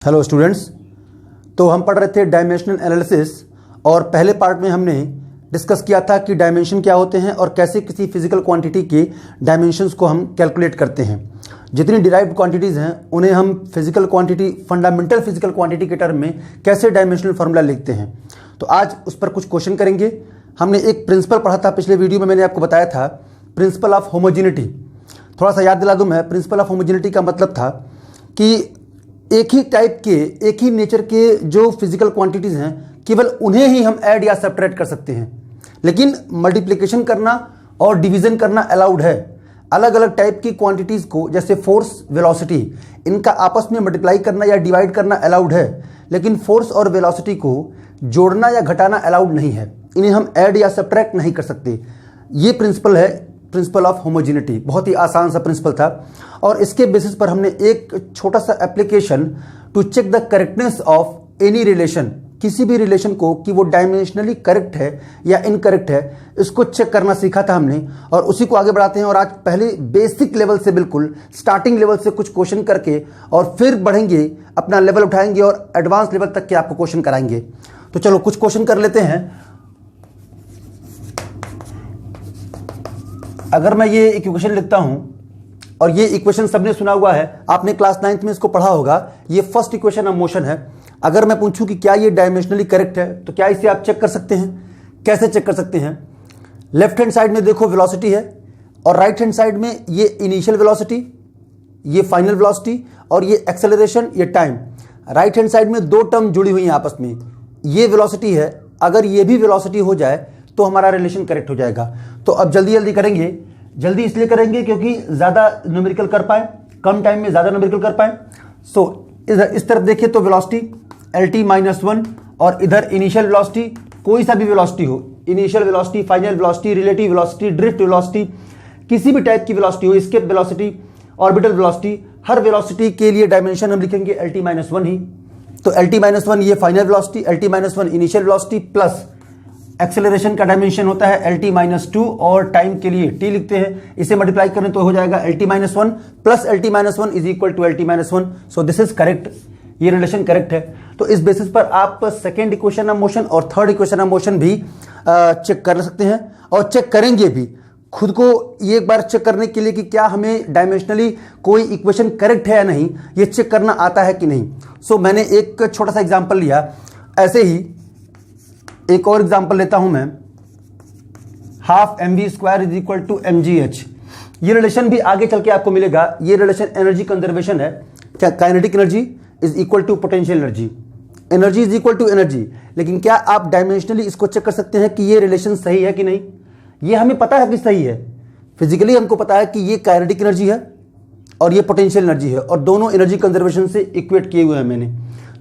Hello students. तो हम पढ़ रहे थे डायमेंशनल एनालिसिस और पहले पार्ट में हमने डिस्कस किया था कि डायमेंशन क्या होते हैं और कैसे किसी फिजिकल क्वांटिटी के डायमेंशंस को हम कैलकुलेट करते हैं। जितनी डिराइव्ड क्वांटिटीज़ हैं उन्हें हम physical quantity, fundamental physical quantity के टर्म में कैसे डायमेंशनल फार्मूला लिखते हैं। तो आज उस पर कुछ क्वेश्चन करेंगे। हमने एक प्रिंसिपल पढ़ा था पिछले वीडियो में, मैंने आपको बताया था प्रिंसिपल ऑफ होमोजेनिटी। थोड़ा सा याद दिला दूँ मैं। प्रिंसिपल ऑफ होमोजेनिटी का मतलब था कि एक ही टाइप के, एक ही नेचर के जो फिजिकल क्वांटिटीज़ हैं केवल उन्हें ही हम ऐड या सब्ट्रैक्ट कर सकते हैं, लेकिन मल्टीप्लिकेशन करना और डिवीज़न करना अलाउड है। अलग अलग टाइप की क्वांटिटीज़ को, जैसे फोर्स, वेलोसिटी, इनका आपस में मल्टीप्लाई करना या डिवाइड करना अलाउड है, लेकिन फोर्स और वेलोसिटी को जोड़ना या घटाना अलाउड नहीं है। इन्हें हम ऐड या सब्ट्रैक्ट नहीं कर सकते। ये प्रिंसिपल है, प्रिंसिपल ऑफ होमोजेनिटी। बहुत ही आसान सा प्रिंसिपल था और इसके बेसिस पर हमने एक छोटा सा application to check the correctness of any relation, किसी भी रिलेशन को कि वो डायमेंशनली करेक्ट है या इनकरेक्ट है, इसको चेक करना सीखा था हमने और उसी को आगे बढ़ाते हैं। और आज पहले बेसिक लेवल से, बिल्कुल स्टार्टिंग लेवल से कुछ क्वेश्चन करके और फिर बढ़ेंगे, अपना लेवल उठाएंगे और एडवांस लेवल तक के आपको क्वेश्चन कराएंगे। तो चलो कुछ क्वेश्चन कर लेते हैं। अगर मैं ये इक्वेशन लिखता हूं, और ये इक्वेशन सबने सुना हुआ है, आपने क्लास 9th में इसको पढ़ा होगा, ये फर्स्ट इक्वेशन ऑफ मोशन है। अगर मैं पूछूं कि क्या ये डायमेंशनली करेक्ट है, तो क्या इसे आप चेक कर सकते हैं? कैसे चेक कर सकते हैं? लेफ्ट हैंड साइड में देखो वेलोसिटी है और राइट हैंड साइड में ये इनिशियल वेलोसिटी, ये फाइनल वेलोसिटी और ये एक्सेलरेशन, ये टाइम। राइट हैंड साइड में दो टर्म जुड़ी हुई हैं आपस में। ये वेलोसिटी है, अगर ये भी वेलोसिटी हो जाए तो हमारा रिलेशन करेक्ट हो जाएगा। तो अब जल्दी जल्दी करेंगे। जल्दी इसलिए करेंगे क्योंकि ज़्यादा न्यूमेरिकल कर पाए, कम टाइम में ज़्यादा न्यूमेरिकल कर पाए। सो इस तरफ देखिए तो वेलोसिटी LT-1 और इधर इनिशियल वेलोसिटी, कोई सा भी वेलोसिटी हो, initial velocity, final velocity, relative velocity, drift velocity, किसी भी टाइप की वेलोसिटी हो, एस्केप वेलोसिटी, ऑर्बिटल वेलोसिटी, हर वेलोसिटी के लिए डायमेंशन हम लिखेंगे LT-1 ही। तो LT-1 ये final velocity, LT-1 initial velocity plus acceleration का डायमेंशन होता है LT-2 और टाइम के लिए T लिखते हैं। इसे मल्टीप्लाई करें तो हो जाएगा LT-1 plus LT-1 is equal to LT-1। So this is correct, ये रिलेशन करेक्ट है। तो इस बेसिस पर आप सेकेंड इक्वेशन ऑफ मोशन और थर्ड इक्वेशन ऑफ मोशन भी चेक कर सकते हैं और चेक करेंगे भी खुद को ये एक बार चेक करने के लिए कि क्या हमें डायमेंशनली कोई इक्वेशन करेक्ट है या नहीं, ये चेक करना आता है कि नहीं। सो मैंने एक छोटा सा एग्जाम्पल लिया। ऐसे ही एक और एग्जाम्पल लेता हूं मैं, half mv² is equal to mgh। ये रिलेशन भी आगे चल के आपको मिलेगा। ये रिलेशन एनर्जी कंजर्वेशन है। क्या kinetic energy is equal to potential energy, energy is equal to energy. लेकिन क्या आप डायमेंशनली इसको चेक कर सकते हैं कि ये रिलेशन सही है कि नहीं? ये हमें पता है कि सही है, फिजिकली हमको पता है कि ये काइनेटिक एनर्जी है और ये पोटेंशियल एनर्जी है और दोनों एनर्जी कंजर्वेशन से इक्वेट किए हुए हैं मैंने।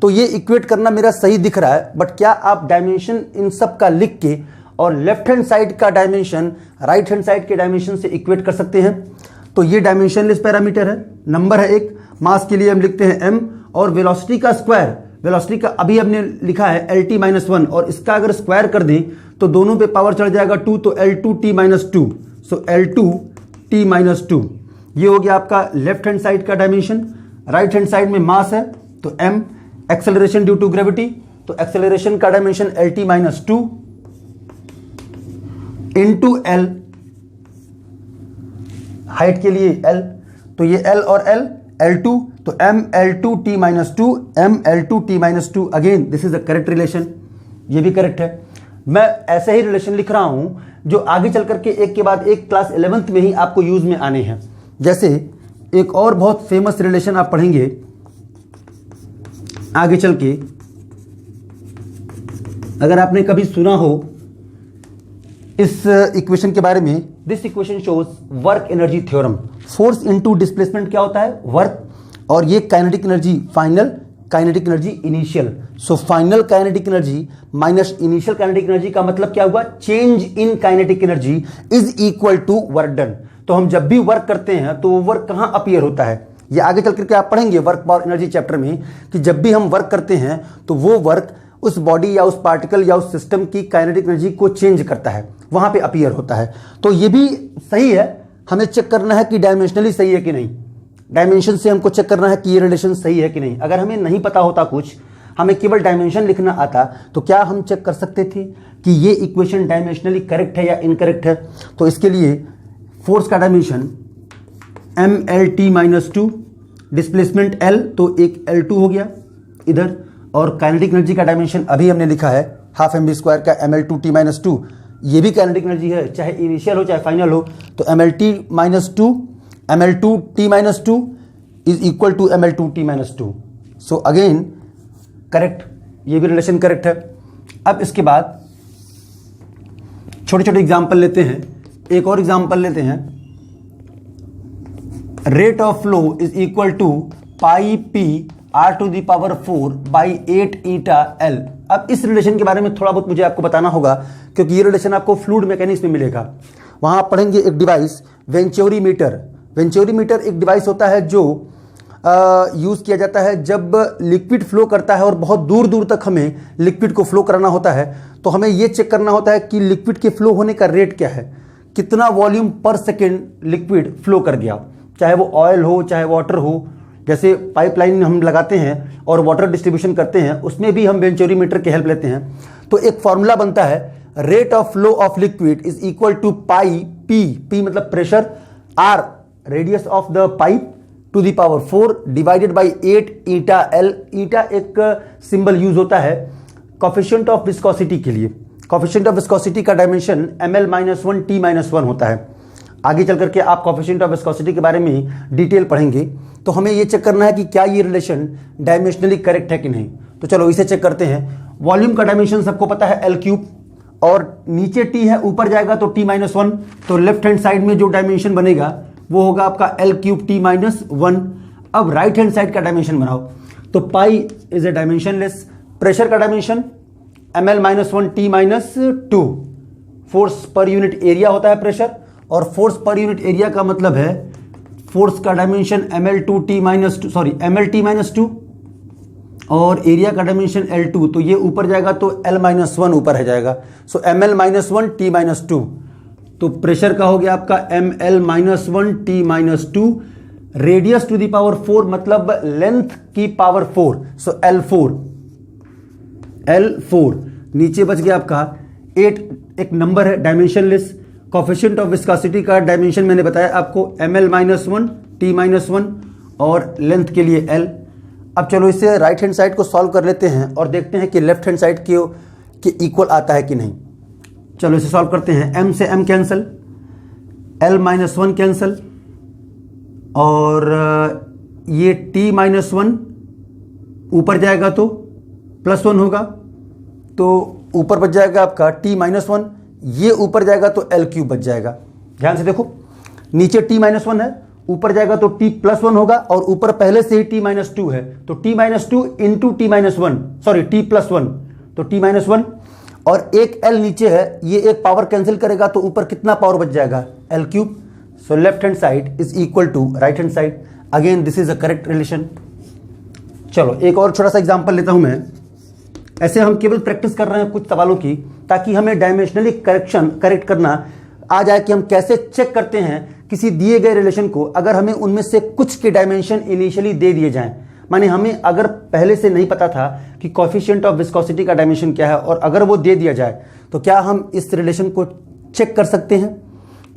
तो ये इक्वेट करना मेरा सही दिख रहा है, बट क्या आप डायमेंशन इन सब का लिख के और लेफ्ट हैंड साइड का डायमेंशन राइट हैंड साइड के डायमेंशन से इक्वेट कर सकते हैं? तो ये डायमेंशनलेस पैरामीटर है, नंबर है एक। मास के लिए हम लिखते हैं m और वेलोसिटी का स्क्वायर, वेलोसिटी का अभी हमने लिखा है LT-1 और इसका अगर स्क्वायर कर दें तो दोनों पे पावर चढ़ जाएगा 2, तो L2T-2। सो L2T-2 ये हो गया आपका लेफ्ट हैंड साइड का डायमेंशन। राइट हैंड साइड में मास है तो m, acceleration due to gravity, तो एक्सेलरेशन का dimension LT-2 into L, height के लिए L, तो ये L और L, L2, तो ML2T-2, ML2T-2। Again this is the correct relation, ये भी करेक्ट है। मैं ऐसे ही रिलेशन लिख रहा हूं जो आगे चल करके एक के बाद एक क्लास 11th में ही आपको यूज में आने हैं। जैसे एक और बहुत फेमस रिलेशन आप पढ़ेंगे आगे चल के, अगर आपने कभी सुना हो इस इक्वेशन के बारे में, this equation shows work energy theorem. Force into displacement क्या होता है? वर्क। और ये kinetic energy final, kinetic energy initial. So final kinetic energy minus initial kinetic energy का मतलब क्या हुआ? Change in kinetic energy is equal to work done. तो हम जब भी वर्क करते हैं तो वो वर्क कहां अपीयर होता है? ये आगे चल करके आप पढ़ेंगे वर्क पावर एनर्जी चैप्टर में, कि जब भी हम वर्क करते हैं तो वो वर्क उस बॉडी या उस पार्टिकल या उस सिस्टम की काइनेटिक एनर्जी को चेंज करता है, वहां पे अपीयर होता है। तो ये भी सही है, हमें चेक करना है कि डायमेंशनली सही है कि नहीं। डायमेंशन से हमको चेक करना है कि ये रिलेशन सही है कि नहीं। अगर हमें नहीं पता होता कुछ, हमें केवल डायमेंशन लिखना आता, तो क्या हम चेक कर सकते थे कि ये इक्वेशन डायमेंशनली करेक्ट है या इनकरेक्ट है। तो इसके लिए फोर्स का डायमेंशन mlt-2, डिस्प्लेसमेंट L, तो एक L2 हो गया इधर, और काइनेटिक एनर्जी का डायमेंशन अभी हमने लिखा है हाफ mv² का ml2t-2, ये भी काइनेटिक एनर्जी है, चाहे इनिशियल हो चाहे फाइनल हो। तो mlt-2 ml2t-2 is equal to ml2t-2। So again correct, ये भी रिलेशन करेक्ट है। अब इसके बाद छोटे छोटे एग्जाम्पल लेते हैं। एक और एग्जाम्पल लेते हैं, rate of flow is equal to pi P r⁴ by 8 eta l. अब इस रिलेशन के बारे में थोड़ा बहुत मुझे आपको बताना होगा, क्योंकि ये रिलेशन आपको फ्लूइड मैकेनिक्स में मिलेगा। वहां आप पढ़ेंगे एक डिवाइस वेंचुरीमीटर। वेंचुरीमीटर एक डिवाइस होता है जो यूज किया जाता है जब लिक्विड फ्लो करता है और बहुत दूर दूर तक हमें लिक्विड को फ्लो कराना होता है। तो हमें यह चेक करना होता है कि लिक्विड के फ्लो होने का रेट क्या है, कितना वॉल्यूम पर सेकेंड लिक्विड फ्लो कर गया, चाहे वो ऑयल हो चाहे वाटर हो। जैसे पाइपलाइन हम लगाते हैं और वाटर डिस्ट्रीब्यूशन करते हैं, उसमें भी हम वेंचुरीमीटर की हेल्प लेते हैं। तो एक फॉर्मूला बनता है, rate of flow of liquid is equal to pi P, P मतलब pressure, R radius of the pipe to the power 4 divided by 8 eta L. Eta एक सिंबल यूज होता है कोफिशिएंट ऑफ विस्कोसिटी के लिए। Coefficient of viscosity का dimension ml-1 t-1 होता है। आगे चल करके आप कोफिशिएंट ऑफ विस्कोसिटी के बारे में डिटेल पढ़ेंगे। तो हमें यह चेक करना है कि क्या ये रिलेशन डायमेंशनली करेक्ट है कि नहीं। तो चलो इसे चेक करते हैं। वॉल्यूम का डायमेंशन सबको पता है L3, और नीचे T है, ऊपर जाएगा तो t-1। तो लेफ्ट हैंड साइड में जो डायमेंशन बनेगा वो होगा आपका L3 t-1। अब राइट हैंड साइड का डायमेंशन बनाओ, तो pi is a dimensionless. Pressure का dimension ml-1 t-2। Force per unit area होता है प्रेशर, और फोर्स पर यूनिट एरिया का मतलब है फोर्स का डायमेंशन ml-2, और एरिया का डायमेंशन L2। तो ये ऊपर जाएगा तो L-1 ऊपर है जाएगा। सो ml-1 t-2। तो प्रेशर का हो गया आपका ml-1 t-2, radius two the power 4 मतलब लेंथ की पावर 4, सो L4। नीचे बच गया आपका 8, एक नंबर है डायमेंशनलेस। कोफिशिएंट ऑफ विस्कोसिटी का डायमेंशन मैंने बताया आपको ml-1 t-1, और लेंथ के लिए L। अब चलो इसे राइट हैंड साइड को सॉल्व कर लेते हैं और देखते हैं कि लेफ्ट हैंड साइड के इक्वल आता है कि नहीं। चलो इसे सॉल्व करते हैं। m से m कैंसल, L-1 कैंसल, और ये t-1 ऊपर जाएगा तो +1 होगा, तो ऊपर बच जाएगा आपका t-1, ये ऊपर जाएगा तो L3 बच जाएगा। ध्यान से देखो, नीचे t-1 है, ऊपर जाएगा तो t+1 होगा, और ऊपर पहले से ही t-2 है, तो t-2 into t-1, sorry t+1, तो t-1, और एक L नीचे है, ये एक पावर कैंसिल करेगा तो ऊपर कितना पावर बच जाएगा, L3। So left hand side is equal to right hand side. Again this is a correct relation. चलो एक और छोटा सा एग्जांपल लेता हूं मैं। ऐसे हम केवल प्रैक्टिस कर रहे हैं कुछ सवालों की, ताकि हमें डायमेंशनली करेक्ट करना आ जाए कि हम कैसे चेक करते हैं किसी दिए गए रिलेशन को, अगर हमें उनमें से कुछ के डायमेंशन इनिशियली दे दिए जाएं। माने हमें अगर पहले से नहीं पता था कि कोफिशिएंट ऑफ विस्कोसिटी का डायमेंशन क्या है, और अगर वो दे दिया जाए, तो क्या हम इस रिलेशन को चेक कर सकते हैं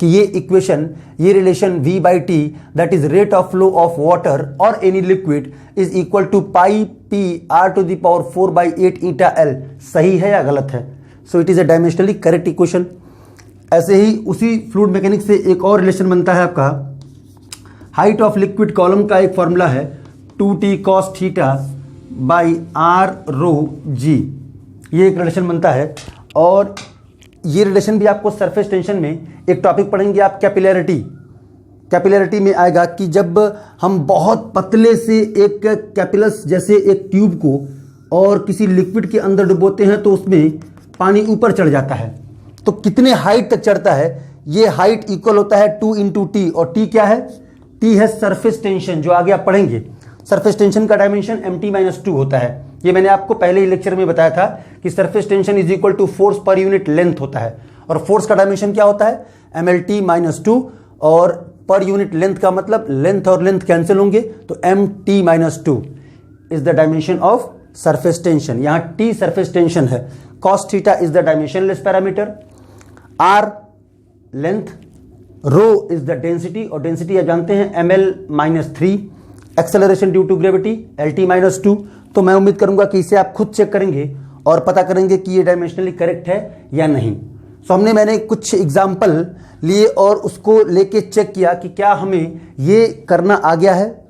कि ये इक्वेशन, ये relation V/T that is rate of flow of water और any liquid is equal to pi P r⁴ by 8 eta L सही है या गलत है। So it is a dimensionally correct equation. ऐसे ही उसी फ्लूइड मैकेनिक्स से एक और रिलेशन बनता है आपका, हाइट ऑफ लिक्विड कॉलम का एक फॉर्मूला है 2t cos theta by r⁴g। ये एक रिलेशन बनता है, और ये रिलेशन भी आपको सरफेस टेंशन में एक टॉपिक पढ़ेंगे आप, कैपिलरिटी में आएगा कि जब हम बहुत पतले से एक कैपिलस जैसे एक ट्यूब को और किसी लिक्विड के अंदर डुबोते हैं तो उसमें पानी ऊपर चढ़ जाता है, तो कितने हाइट तक चढ़ता है, ये हाइट इक्वल होता है 2 इंटू टी, और टी क्या है, टी है सरफेस टेंशन, जो आगे आप पढ़ेंगे। सरफेस टेंशन का डायमेंशन mt-2 होता है। ये मैंने आपको पहले ही लेक्चर में बताया था कि surface tension is equal to force per unit length होता है, और फोर्स का डायमेंशन क्या होता है, mlt-2, और पर यूनिट लेंथ का मतलब लेंथ और लेंथ कैंसिल होंगे, तो mt-2 is the dimension of surface tension. यहां t सरफेस टेंशन है, cos theta is the dimensionless parameter, r length, rho is the density, और डेंसिटी आप जानते हैं ml-3, acceleration due to gravity lt-2। तो मैं उम्मीद करूंगा कि इसे आप खुद चेक करेंगे और पता करेंगे कि ये डायमेंशनली करेक्ट है या नहीं। सो मैंने कुछ एग्जाम्पल लिए और उसको लेके चेक किया कि क्या हमें ये करना आ गया है,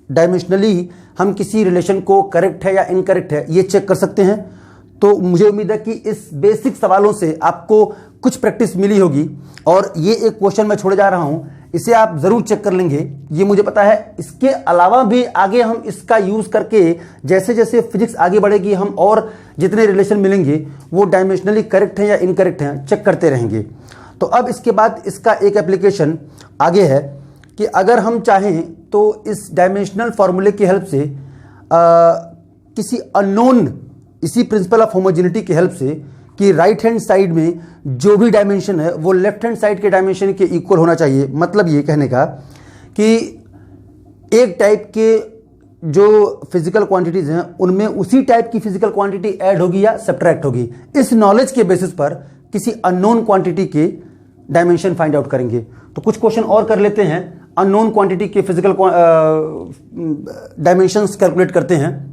डायमेंशनली हम किसी रिलेशन को करेक्ट है या इनकरेक्ट है ये चेक कर सकते हैं। तो मुझे उम्मीद है कि इस बेसिक सवालों से आपको कुछ प्रैक्टिस मिली होगी, और ये एक क्वेश्चन मैं छोड़े जा रहा हूं, इसे आप जरूर चेक कर लेंगे, ये मुझे पता है। इसके अलावा भी आगे हम इसका यूज करके जैसे जैसे फिजिक्स आगे बढ़ेगी हम और जितने रिलेशन मिलेंगे वो डायमेंशनली करेक्ट हैं या इनकरेक्ट हैं चेक करते रहेंगे। तो अब इसके बाद इसका एक एप्लीकेशन आगे है कि अगर हम चाहें तो इस डायमेंशनल फॉर्मूले की हेल्प से किसी अननोन, इसी प्रिंसिपल ऑफ होमोजेनिटी की हेल्प से, कि राइट हैंड साइड में जो भी डायमेंशन है वो लेफ्ट हैंड साइड के डायमेंशन के इक्वल होना चाहिए। मतलब ये कहने का कि एक टाइप के जो फिजिकल क्वांटिटीज हैं उनमें उसी टाइप की फिजिकल क्वांटिटी ऐड होगी या सब्ट्रैक्ट होगी। इस नॉलेज के बेसिस पर किसी अननोन क्वांटिटी के डायमेंशन फाइंड आउट करेंगे। तो कुछ क्वेश्चन और कर लेते हैं, अननोन क्वांटिटी के फिजिकल डायमेंशंस कैलकुलेट करते हैं।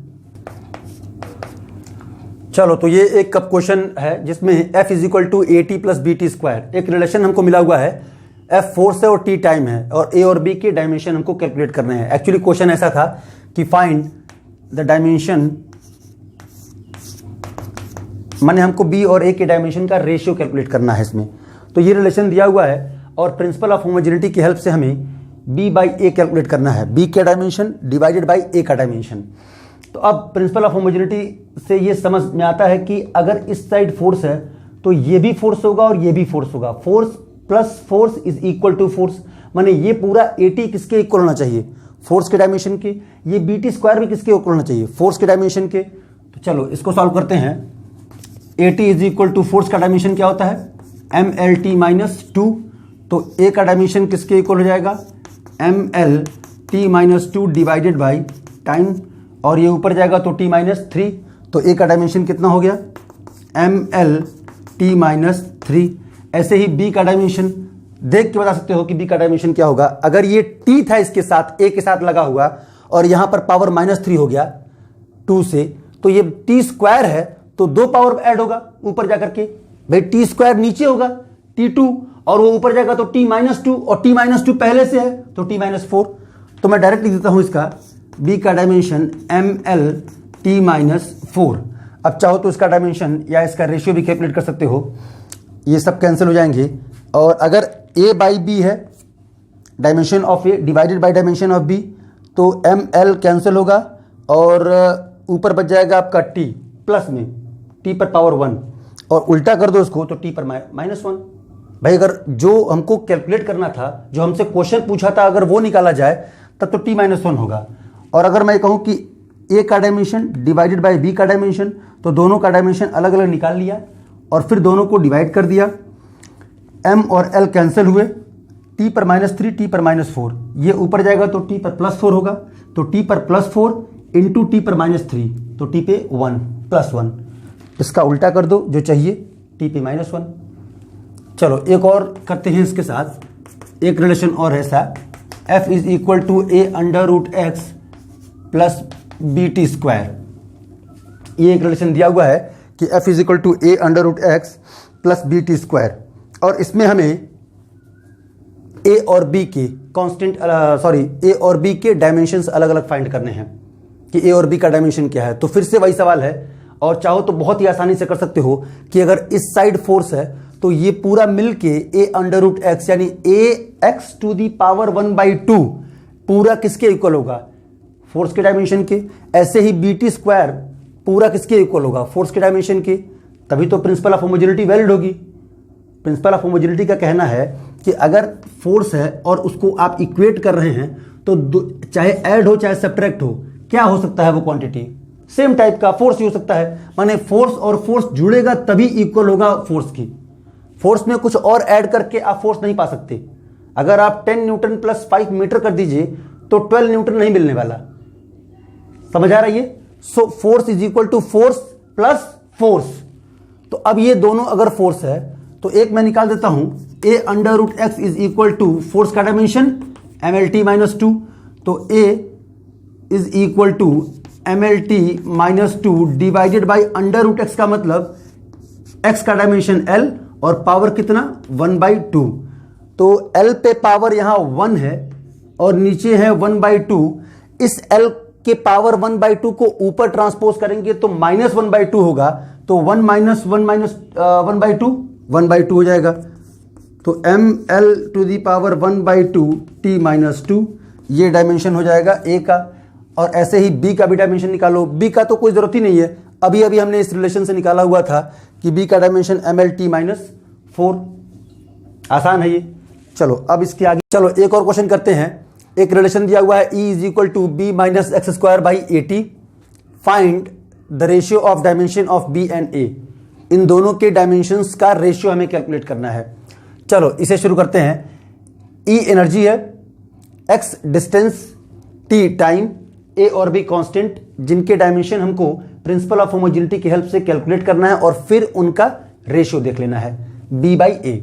चलो, तो ये एक कप क्वेश्चन है जिसमें F is equal to AT plus BT square, एक रिलेशन हमको मिला हुआ है। F फोर्स है और T टाइम है, और A और B के डायमेंशन हमको कैलकुलेट करने हैं। एक्चुअली क्वेश्चन ऐसा था कि फाइंड द डायमेंशन, माने हमको B और A के डायमेंशन का रेशियो कैलकुलेट करना है इसमें। तो ये रिलेशन दिया हुआ है और प्रिंसिपल ऑफ होमोजेनिटी की हेल्प से हमें B बाई A कैलकुलेट करना है, B का डायमेंशन डिवाइडेड बाई A का डायमेंशन। तो अब प्रिंसिपल ऑफ होमोजेनिटी से ये समझ में आता है कि अगर इस साइड फोर्स है तो ये भी फोर्स होगा और ये भी फोर्स होगा। Force plus force is equal to force, माने ये पूरा AT किसके इक्वल होना चाहिए, फोर्स के डायमेंशन के। ये BT स्क्वायर भी किसके इक्वल होना चाहिए, फोर्स के डायमेंशन के। तो चलो इसको सॉल्व करते हैं। AT is equal to force का डायमेंशन क्या होता है, MLT-2। तो A का डायमेंशन किसके इक्वल हो जाएगा, MLT-2 डिवाइडेड बाई टाइम, और ये ऊपर जाएगा तो T-3। तो A का डायमेंशन कितना हो गया, MLT-3। ऐसे ही B का डायमेंशन देख के बता सकते हो कि B का डायमेंशन क्या होगा। अगर ये T था इसके साथ, A के साथ लगा हुआ, और यहां पर पावर -3 हो गया 2 से, तो ये T स्क्वायर है तो 2 पावर ऐड होगा ऊपर जाकर के। भाई T स्क्वायर नीचे होगा T2, और वो ऊपर जाएगा तो T-2, और T-2 पहले से है तो T-4। तो मैं डायरेक्ट लिख देता हूं इसका B का डायमेंशन MLT-4। अब चाहो तो इसका डायमेंशन या इसका रेशियो भी कैलकुलेट कर सकते हो, ये सब कैंसिल हो जाएंगे। और अगर A बाई B है, dimension of A divided by dimension of B, तो ML कैंसिल होगा और ऊपर बच जाएगा आपका T प्लस में T पर पावर 1, और उल्टा कर दो इसको तो T पर -1। भाई अगर जो हमको कैलकुलेट करना था, जो हमसे क्वेश्चन पूछा था, अगर वो निकाला जाए तब तो T-1 होगा। और अगर मैं कहूं कि A का डायमेंशन डिवाइडेड बाय B का डायमेंशन, तो दोनों का डायमेंशन अलग अलग निकाल लिया और फिर दोनों को डिवाइड कर दिया। M और L कैंसिल हुए, T पर -3, T पर -4, ये ऊपर जाएगा तो T पर +4 होगा। तो T पर +4 इंटू T पर -3, तो T पे 1 +1। इसका उल्टा कर दो जो चाहिए, T पे -1। चलो एक और करते हैं इसके साथ, एक रिलेशन और है ऐसा, F is equal to A√x plus BT square. ये एक रिलेशन दिया हुआ है कि F is equal to A√x plus BT square, और इसमें हमें A और B के कांस्टेंट A और B के डायमेंशंस अलग अलग फाइंड करने हैं कि A और B का डायमेंशन क्या है। तो फिर से वही सवाल है, और चाहो तो बहुत ही आसानी से कर सकते हो कि अगर इस साइड फोर्स है तो ये पूरा मिलके A√x यानी AX⁴ पूरा किसके इक्वल होगा, फोर्स के डायमेंशन के। ऐसे ही BT स्क्वायर पूरा किसके इक्वल होगा, फोर्स के डायमेंशन के। तभी तो प्रिंसिपल ऑफ होमोजेनिटी वैलिड होगी। प्रिंसिपल ऑफ होमोजेनिटी का कहना है कि अगर फोर्स है और उसको आप इक्वेट कर रहे हैं तो चाहे ऐड हो चाहे सब्ट्रैक्ट हो, क्या हो सकता है वो क्वांटिटी, सेम टाइप का फोर्स ही हो सकता है। माने फोर्स और फोर्स जुड़ेगा तभी इक्वल होगा फोर्स की। फोर्स में कुछ और ऐड करके आप फोर्स नहीं पा सकते। अगर आप 10 न्यूटन प्लस 5 मीटर कर दीजिए तो 12 न्यूटन नहीं मिलने वाला। समझ आ रही है? So force is equal to force plus force. तो अब ये दोनों अगर फोर्स है तो एक मैं निकाल देता हूं, a under root x is equal to force का डायमेंशन mlt माइनस 2। तो a is equal to mlt minus 2 divided by under root x का मतलब x का डायमेंशन l और पावर कितना 1/2। तो l पे पावर यहां 1 है और नीचे है 1/2। इस l के पावर 1/2 को ऊपर ट्रांसपोज करेंगे तो -1/2 होगा। तो 1 माइनस 1 माइनस 1/2 1/2 हो जाएगा। तो ml to the power 1/2 t minus 2 ये डायमेंशन हो जाएगा a का। और ऐसे ही b का भी डायमेंशन निकालो। b का तो कोई जरूरत ही नहीं है, अभी अभी हमने इस रिलेशन से निकाला हुआ था कि b का डायमेंशन mlt माइनस 4। आसान है ये। चलो अब इसके आगे चलो एक और क्वेश्चन करते हैं। एक रिलेशन दिया हुआ है E is equal to B minus x square by 80। Find the ratio of dimension of B and A. इन दोनों के डायमेंशंस का रेशियो हमें कैलकुलेट करना है। चलो इसे शुरू करते हैं। E एनर्जी है, x distance, t time, a और b कांस्टेंट, जिनके डायमेंशन हमको प्रिंसिपल ऑफ होमोजेनिटी की हेल्प से कैलकुलेट करना है और फिर उनका रेशियो देख लेना है b बाई a।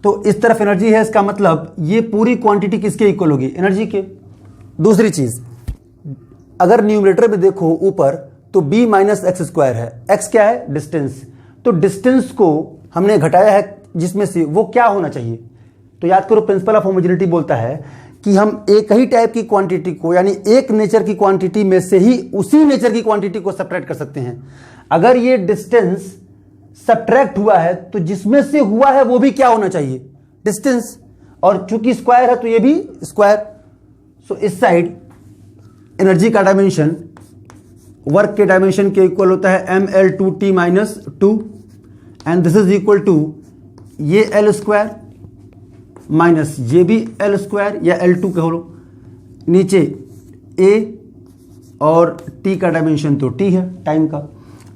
तो इस तरफ एनर्जी है, इसका मतलब ये पूरी क्वांटिटी किसके इक्वल होगी? एनर्जी के। दूसरी चीज, अगर न्यूमरेटर में देखो ऊपर तो b माइनस एक्स स्क्वायर है, x क्या है? डिस्टेंस। तो डिस्टेंस को हमने घटाया है जिसमें से वो क्या होना चाहिए? तो याद करो प्रिंसिपल ऑफ होमोजेनिटी बोलता है कि हम एक ही टाइप की क्वांटिटी को यानी एक नेचर की क्वांटिटी में से ही उसी नेचर की क्वांटिटी को सब्ट्रैक्ट कर सकते हैं। अगर ये डिस्टेंस सब्ट्रैक्ट हुआ है तो जिसमें से हुआ है वो भी क्या होना चाहिए? डिस्टेंस। और चूंकि स्क्वायर है तो ये भी स्क्वायर। सो इस साइड एनर्जी का डायमेंशन वर्क के डायमेंशन के इक्वल होता है ml2t minus 2 and this is equal to ये एल स्क्वायर माइनस ये भी एल स्क्वायर या L2 कह लो, नीचे a और t का डायमेंशन तो t है टाइम का।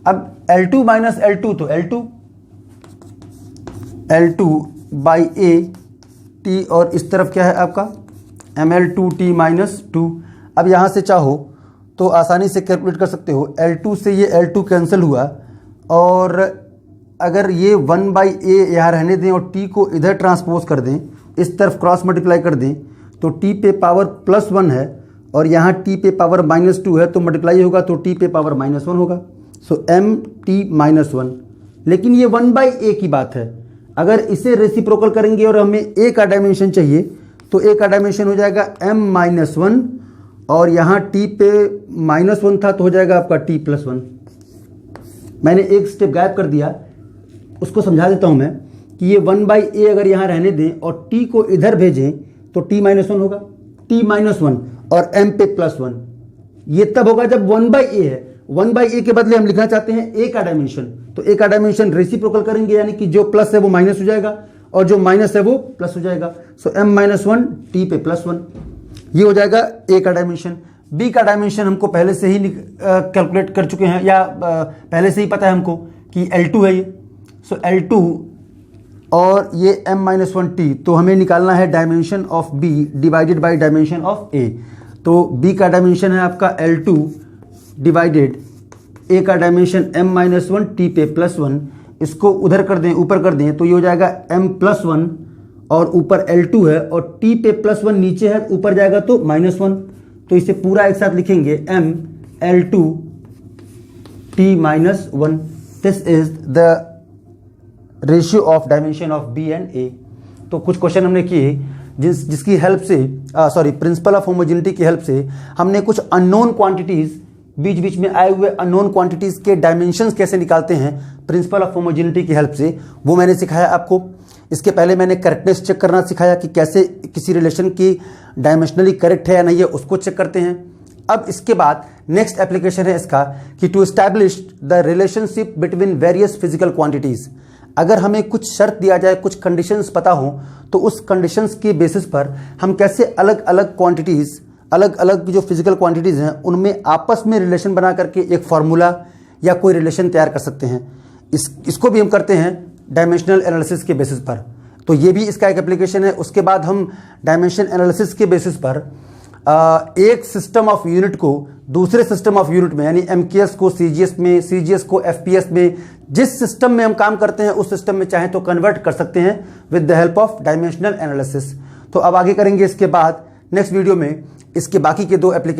अब L2 माइनस L2 तो L2 बाई a t और इस तरफ क्या है आपका ml2t माइनस 2। अब यहाँ से चाहो तो आसानी से कैलकुलेट कर सकते हो। L2 से ये L2 कैंसिल हुआ और अगर ये 1/a यहाँ रहने दें और t को इधर ट्रांसपोज कर दें, इस तरफ क्रॉस मल्टीप्लाई कर दें तो t पे पावर +1 है और यहाँ t पे पावर -2 है तो मल्टीप्लाई होगा तो t पे पावर -1 होगा। सो mt -1। लेकिन ये 1/a की बात है। अगर इसे रेसिप्रोकल करेंगे और हमें a का डायमेंशन चाहिए तो a का डायमेंशन हो जाएगा m-1 और यहाँ t पे -1 था तो हो जाएगा आपका t+1। मैंने एक स्टेप गायब कर दिया, उसको समझा देता हूं मैं कि ये 1/a अगर यहाँ रहने दें और t को इधर भेजें तो t-1 होगा, t-1 और m पे +1। ये तब होगा जब 1/a है। 1/a के बदले हम लिखना चाहते हैं a का डायमेंशन, तो a का डायमेंशन रेसिप्रोकल करेंगे यानी कि जो प्लस है वो माइनस हो जाएगा और जो माइनस है वो प्लस हो जाएगा। सो m-1 t पे +1 ये हो जाएगा a का डायमेंशन। b का डायमेंशन हमको पहले से ही कैलकुलेट कर चुके हैं या पहले से ही पता है हमको कि L2 है ये। सो L2 और ये m-1 t, तो हमें निकालना है dimension of b divided by dimension of a। तो b का डायमेंशन है आपका L2 डिवाइडेड a का डायमेंशन m-1 t पे +1। इसको उधर कर दें, ऊपर कर दें तो ये हो जाएगा m+1 और ऊपर L2 है और t पे +1 नीचे है, ऊपर जाएगा तो -1। तो इसे पूरा एक साथ लिखेंगे ml2 t-1। This is the ratio of dimension of b and a। तो कुछ क्वेश्चन हमने किए जिसकी हेल्प से प्रिंसिपल ऑफ होमोजेनिटी की हेल्प से हमने कुछ अननोन क्वांटिटीज, बीच बीच में आए हुए अननोन क्वांटिटीज के डायमेंशंस कैसे निकालते हैं प्रिंसिपल ऑफ होमोजेनिटी की हेल्प से, वो मैंने सिखाया आपको। इसके पहले मैंने करेक्टनेस चेक करना सिखाया कि कैसे किसी रिलेशन की डायमेंशनली करेक्ट है या नहीं है, उसको चेक करते हैं। अब इसके बाद नेक्स्ट एप्लीकेशन है इसका कि to establish the relationship between various physical quantities. अगर हमें कुछ शर्त दिया जाए, कुछ कंडीशंस पता हो, तो उस कंडीशंस के बेसिस पर हम कैसे अलग अलग क्वांटिटीज, अलग अलग जो फिजिकल क्वांटिटीज हैं उनमें आपस में रिलेशन बना करके एक फार्मूला या कोई रिलेशन तैयार कर सकते हैं। इसको भी हम करते हैं डायमेंशनल एनालिसिस के बेसिस पर। तो ये भी इसका एक एप्लीकेशन है। उसके बाद हम डायमेंशन एनालिसिस के बेसिस पर एक सिस्टम ऑफ यूनिट को दूसरे सिस्टम ऑफ यूनिट में, यानी एमकेएस को सीजीएस में, सीजीएस को एफपीएस में, जिस सिस्टम में हम काम करते हैं उस सिस्टम में चाहे तो कन्वर्ट कर सकते हैं with the help of dimensional analysis. तो अब आगे करेंगे इसके बाद नेक्स्ट वीडियो में इसके बाकी के 2 एप्लीकेशन